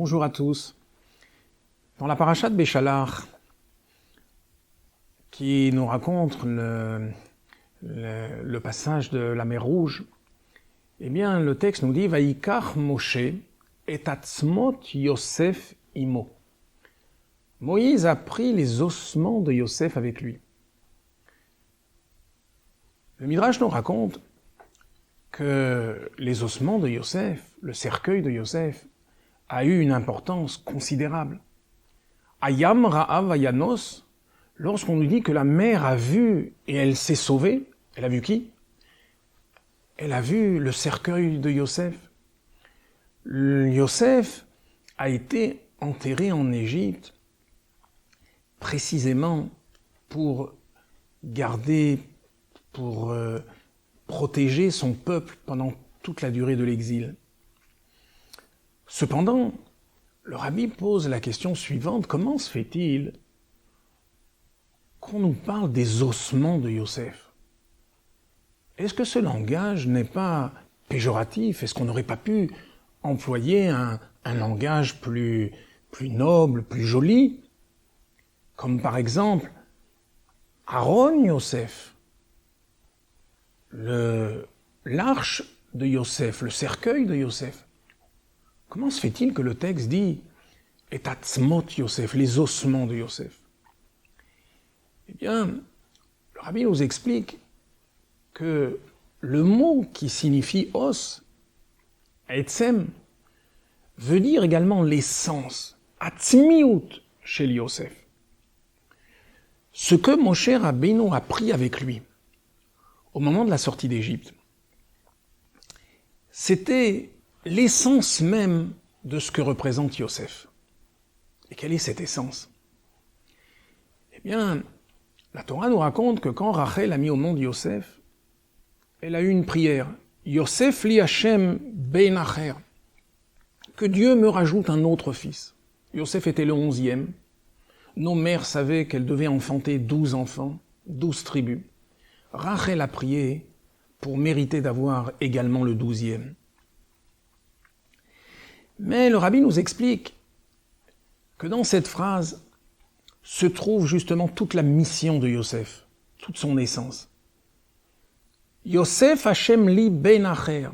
Bonjour à tous. Dans la paracha de Béchalach, qui nous raconte le passage de la mer Rouge, eh bien, le texte nous dit « Vaïkach Moshe et atzmot Yosef imo ». Moïse a pris les ossements de Yosef avec lui. Le Midrash nous raconte que les ossements de Yosef, le cercueil de Yosef, a eu une importance considérable. Ayam Ra'av Ayanos, lorsqu'on nous dit que la mer a vu et elle s'est sauvée, elle a vu qui? Elle a vu le cercueil de Yosef. Yosef a été enterré en Égypte précisément pour garder, pour protéger son peuple pendant toute la durée de l'exil. Cependant, le rabbi pose la question suivante, comment se fait-il qu'on nous parle des ossements de Yosef? Est-ce que ce langage n'est pas péjoratif? Est-ce qu'on n'aurait pas pu employer un langage plus noble, plus joli? Comme par exemple, Aaron Yosef, l'arche de Yosef, le cercueil de Yosef. Comment se fait-il que le texte dit « et atzmot Yosef », les ossements de Yosef? Eh bien, le rabbi nous explique que le mot qui signifie os, etzem, veut dire également l'essence, atzmiut chez Yosef. Ce que Moshe Rabbeinu a pris avec lui au moment de la sortie d'Égypte, c'était l'essence même de ce que représente Yosef. Et quelle est cette essence? Eh bien, la Torah nous raconte que quand Rachel a mis au monde Yosef, elle a eu une prière. Yosef li Hashem ben acher. Que Dieu me rajoute un autre fils. Yosef était le 11e. Nos mères savaient qu'elles devaient enfanter 12 enfants, 12 tribus. Rachel a prié pour mériter d'avoir également le 12e. Mais le rabbi nous explique que dans cette phrase se trouve justement toute la mission de Yosef, toute son essence. Yosef Hashem li ben acher.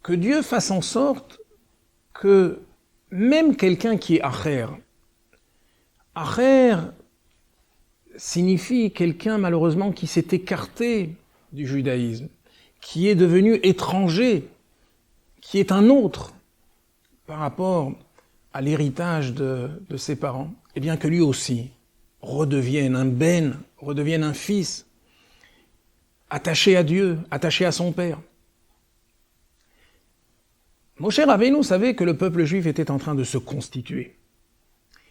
Que Dieu fasse en sorte que même quelqu'un qui est acher, acher signifie quelqu'un malheureusement qui s'est écarté du judaïsme, qui est devenu étranger, qui est un autre par rapport à l'héritage de ses parents, et bien que lui aussi redevienne un ben, redevienne un fils, attaché à Dieu, attaché à son père. Moshe Rabbeinu savait que le peuple juif était en train de se constituer.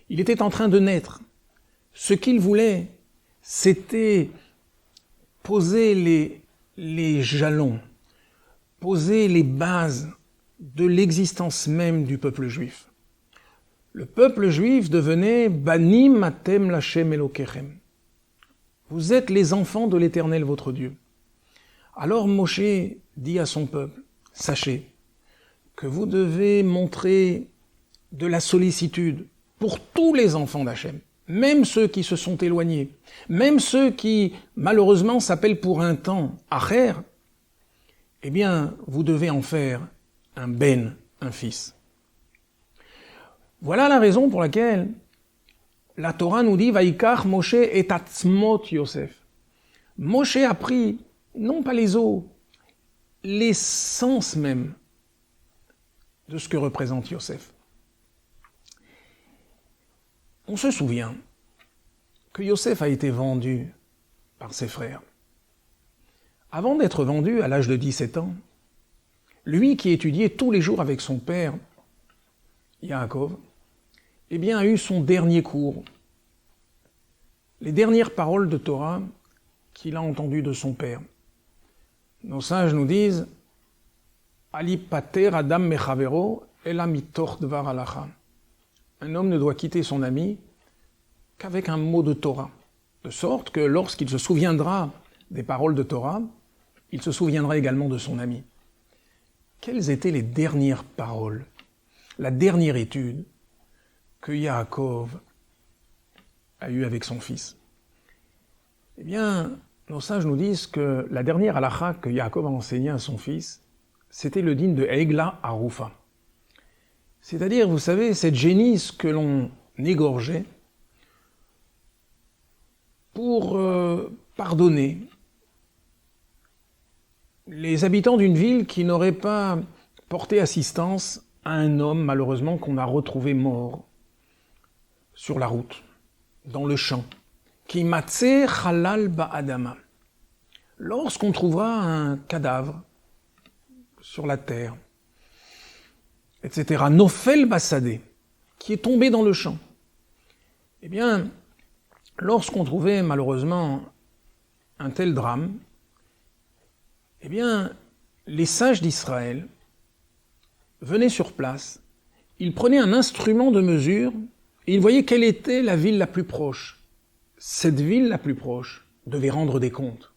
Il était en train de naître. Ce qu'il voulait, c'était poser les jalons, poser les bases de l'existence même du peuple juif. Le peuple juif devenait « Banim atem lachem elokechem ». Vous êtes les enfants de l'Éternel votre Dieu. Alors Moshe dit à son peuple, sachez que vous devez montrer de la sollicitude pour tous les enfants d'Hachem, même ceux qui se sont éloignés, même ceux qui malheureusement s'appellent pour un temps Acher, eh bien vous devez en faire un ben, un fils. Voilà la raison pour laquelle la Torah nous dit « Vaïkach Moshe et atzmot Yosef ». Moshe a pris, non pas les os, l'essence même de ce que représente Yosef. On se souvient que Yosef a été vendu par ses frères. Avant d'être vendu à l'âge de 17 ans, lui qui étudiait tous les jours avec son père, Yaakov, eh bien, a eu son dernier cours. Les dernières paroles de Torah qu'il a entendues de son père. Nos sages nous disent « Ali pater adam mechavero ela mitoch dvar halacha ». Un homme ne doit quitter son ami qu'avec un mot de Torah, de sorte que lorsqu'il se souviendra des paroles de Torah, il se souviendra également de son ami. Quelles étaient les dernières paroles la dernière étude que Yaakov a eue avec son fils. Eh bien, nos sages nous disent que la dernière halakha que Yaakov a enseignée à son fils, c'était le din de Egla Arufa. C'est-à-dire, vous savez, cette génisse que l'on égorgeait pour pardonner les habitants d'une ville qui n'auraient pas porté assistance à un homme, malheureusement, qu'on a retrouvé mort sur la route, dans le champ. Ki matzeh halal ba'adama. Lorsqu'on trouvera un cadavre sur la terre, etc., nofel basadé, qui est tombé dans le champ, eh bien, lorsqu'on trouvait malheureusement un tel drame, eh bien, les sages d'Israël venaient sur place, ils prenaient un instrument de mesure et ils voyaient quelle était la ville la plus proche. Cette ville la plus proche devait rendre des comptes.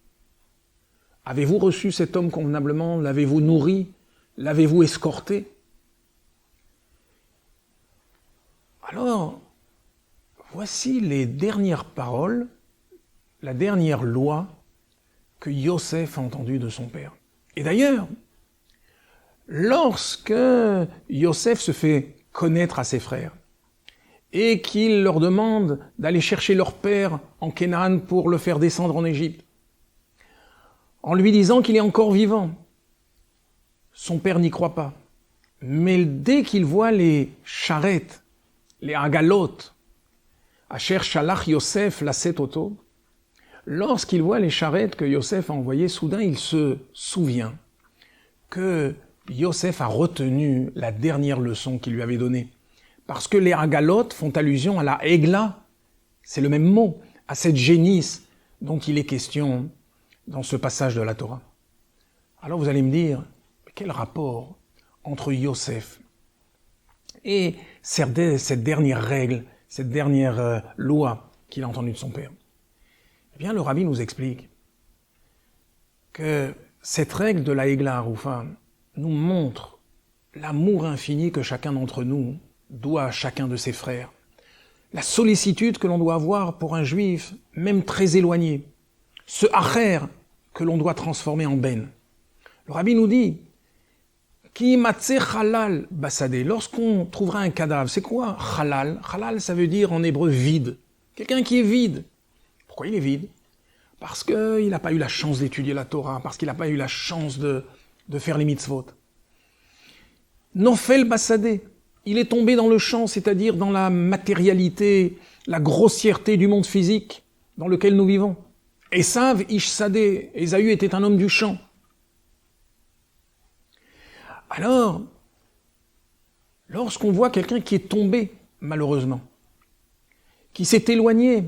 Avez-vous reçu cet homme convenablement? L'avez-vous nourri? L'avez-vous escorté? Alors, voici les dernières paroles, la dernière loi que Yosef a entendue de son père. Et d'ailleurs, lorsque Yosef se fait connaître à ses frères et qu'il leur demande d'aller chercher leur père en Canaan pour le faire descendre en Égypte, en lui disant qu'il est encore vivant, son père n'y croit pas. Mais dès qu'il voit les charrettes, les agalot, Asher Shalach Yosef Laset Oto, lorsqu'il voit les charrettes que Yosef a envoyées, soudain il se souvient que Yosef a retenu la dernière leçon qu'il lui avait donnée. Parce que les agalot font allusion à la egla, c'est le même mot, à cette génisse dont il est question dans ce passage de la Torah. Alors vous allez me dire, quel rapport entre Yosef et cette dernière règle, cette dernière loi qu'il a entendue de son père? Eh bien, le rabbi nous explique que cette règle de la Egla Arufa nous montre l'amour infini que chacun d'entre nous doit à chacun de ses frères, la sollicitude que l'on doit avoir pour un juif, même très éloigné, ce acher que l'on doit transformer en ben. Le rabbi nous dit Ki matzeh halal basadé. Lorsqu'on trouvera un cadavre, c'est quoi halal? Halal, ça veut dire en hébreu vide. Quelqu'un qui est vide. Pourquoi il est vide? Parce qu'il n'a pas eu la chance d'étudier la Torah, parce qu'il n'a pas eu la chance de faire les mitzvot. Nofel basadé. Il est tombé dans le champ, c'est-à-dire dans la matérialité, la grossièreté du monde physique dans lequel nous vivons. Esav ish sadé. Ésaü était un homme du champ. Alors, lorsqu'on voit quelqu'un qui est tombé, malheureusement, qui s'est éloigné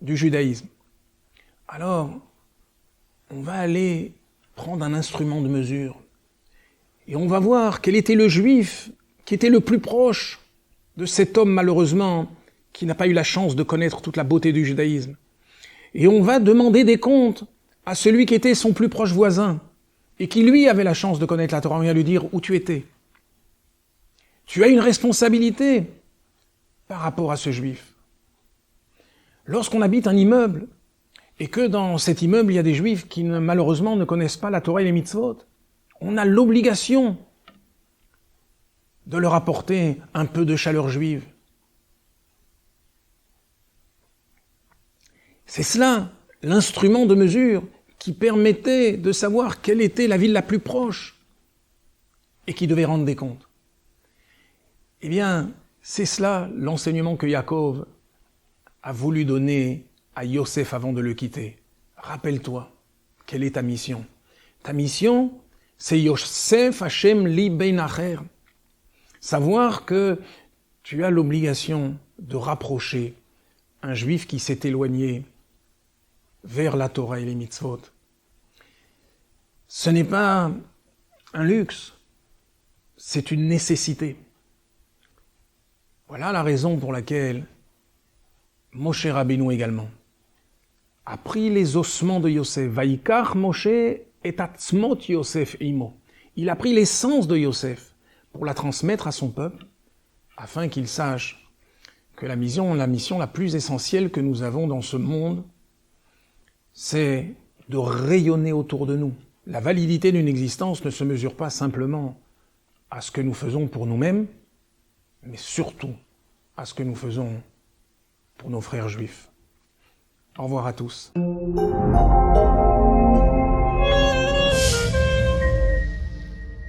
du judaïsme, alors on va aller prendre un instrument de mesure et on va voir quel était le juif qui était le plus proche de cet homme, malheureusement, qui n'a pas eu la chance de connaître toute la beauté du judaïsme. Et on va demander des comptes à celui qui était son plus proche voisin, et qui lui avait la chance de connaître la Torah. On vient lui dire où tu étais. Tu as une responsabilité par rapport à ce juif. Lorsqu'on habite un immeuble, et que dans cet immeuble, il y a des juifs qui malheureusement ne connaissent pas la Torah et les mitzvot, on a l'obligation de leur apporter un peu de chaleur juive. C'est cela, l'instrument de mesure qui permettait de savoir quelle était la ville la plus proche et qui devait rendre des comptes. Eh bien, c'est cela l'enseignement que Yaakov a voulu donner à Yosef avant de le quitter. Rappelle-toi, quelle est ta mission? Ta mission, c'est Yosef Hashem li bein acher. Savoir que tu as l'obligation de rapprocher un juif qui s'est éloigné vers la Torah et les mitzvot. Ce n'est pas un luxe, c'est une nécessité. Voilà la raison pour laquelle Moshe Rabbeinu également a pris les ossements de Yosef. Vaikach Moshe et atzmot Yosef imo. Il a pris l'essence de Yosef pour la transmettre à son peuple afin qu'il sache que la mission la plus essentielle que nous avons dans ce monde, c'est de rayonner autour de nous. La validité d'une existence ne se mesure pas simplement à ce que nous faisons pour nous-mêmes, mais surtout à ce que nous faisons pour nos frères juifs. Au revoir à tous.